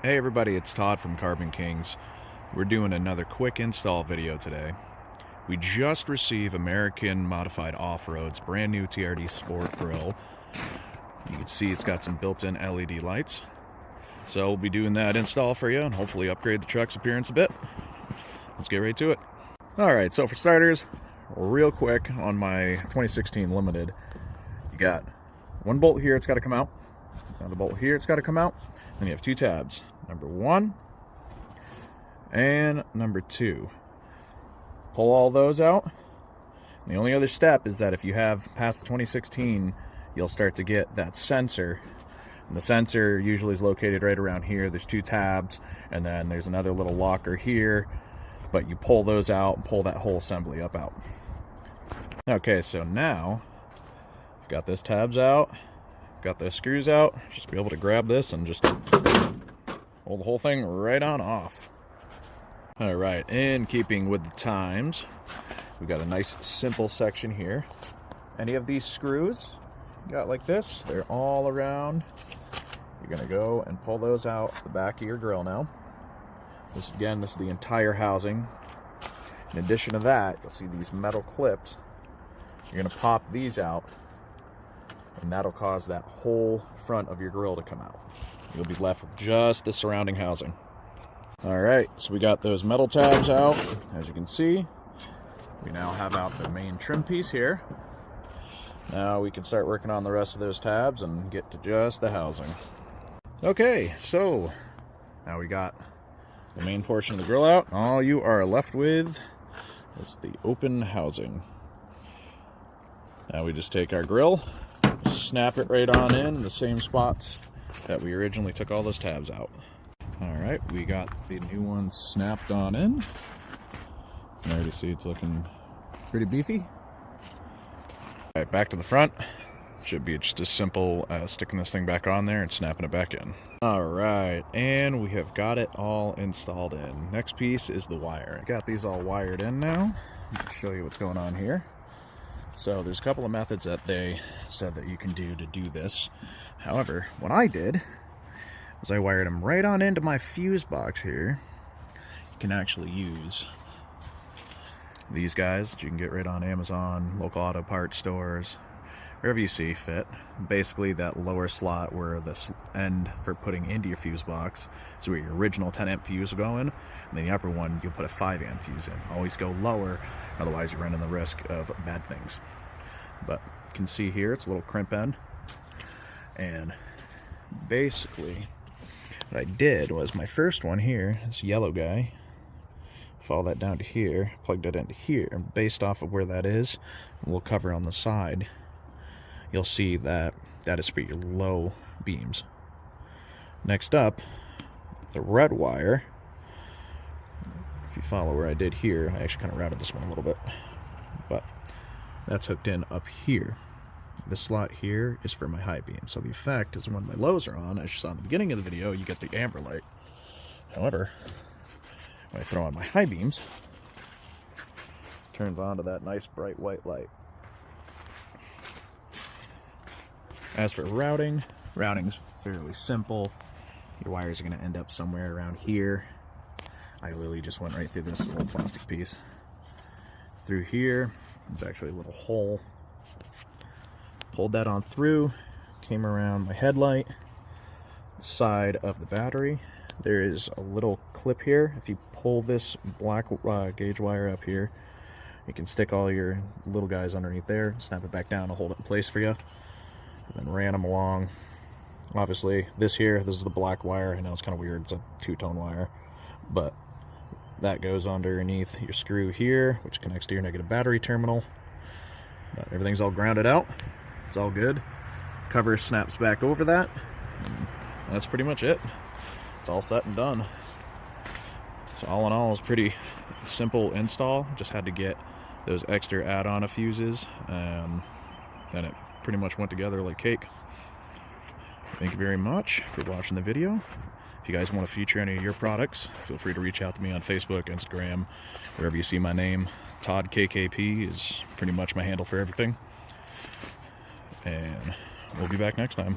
Hey everybody, it's Todd from Carbon Kings. We're doing another quick install video today. We just received American Modified Off-Road's brand new TRD Sport Grille. You can see it's got some built-in LED lights. So we'll be doing that install for you and hopefully upgrade the truck's appearance a bit. Let's get right to it. Alright, so for starters, real quick on my 2016 Limited, you got one bolt here, it's got to come out. Another bolt here, it's got to come out. Then you have two tabs, number 1 and number 2. Pull all those out. The only other step is that if you have past 2016, you'll start to get that sensor. And the sensor usually is located right around here. There's two tabs, and then there's another little locker here. But you pull those out and pull that whole assembly up out. Okay, so now I've got those tabs out. Got those screws out, just be able to grab this and just pull the whole thing right on off. Alright, in keeping with the times, we've got a nice simple section here. Any of these screws you got like this, they're all around. You're going to go and pull those out the back of your grill now. This is the entire housing. In addition to that, you'll see these metal clips. You're going to pop these out, and that'll cause that whole front of your grill to come out. You'll be left with just the surrounding housing. Alright, so we got those metal tabs out. As you can see, we now have out the main trim piece here. Now we can start working on the rest of those tabs and get to just the housing. Okay, so now we got the main portion of the grill out. All you are left with is the open housing. Now we just take our grill, snap it right on in the same spots that we originally took all those tabs out. Alright, we got the new one snapped on in. You can already see it's looking pretty beefy. Alright, back to the front. Should be just as simple as sticking this thing back on there and snapping it back in. Alright, and we have got it all installed in. Next piece is the wire. I got these all wired in now. I'll show you what's going on here. So there's a couple of methods that they said that you can do to do this. However, what I did was I wired them right on into my fuse box here. You can actually use these guys that you can get right on Amazon, local auto parts stores, wherever you see fit. Basically that lower slot where the end for putting into your fuse box is where your original 10 amp fuse will go in, and then the upper one you'll put a 5 amp fuse in. Always go lower, otherwise you're running the risk of bad things. But you can see here it's a little crimp end, and basically what I did was my first one here, this yellow guy, follow that down to here, plugged it into here, and based off of where that is, we'll cover on the side, you'll see that that is for your low beams. Next up, the red wire. If you follow where I did here, I actually kind of routed this one a little bit, but that's hooked in up here. This slot here is for my high beam. So the effect is when my lows are on, as you saw in the beginning of the video, you get the amber light. However, when I throw on my high beams, it turns on to that nice bright white light. As for routing is fairly simple. Your wires are going to end up somewhere around here. I literally just went right through this little plastic piece. Through here, it's actually a little hole. Pulled that on through, came around my headlight, side of the battery. There is a little clip here. If you pull this black gauge wire up here, you can stick all your little guys underneath there, snap it back down to hold it in place for you, and then ran them along. Obviously, this is the black wire. I know it's kind of weird, it's a two-tone wire, but that goes underneath your screw here, which connects to your negative battery terminal. Everything's all grounded out. It's all good. Cover snaps back over that. And that's pretty much it. It's all set and done. So all in all, it's pretty simple install. Just had to get those extra add-on fuses, and then it pretty much went together like cake. Thank you very much for watching the video. If you guys want to feature any of your products, feel free to reach out to me on Facebook, Instagram, wherever you see my name. Todd KKP is pretty much my handle for everything. And we'll be back next time.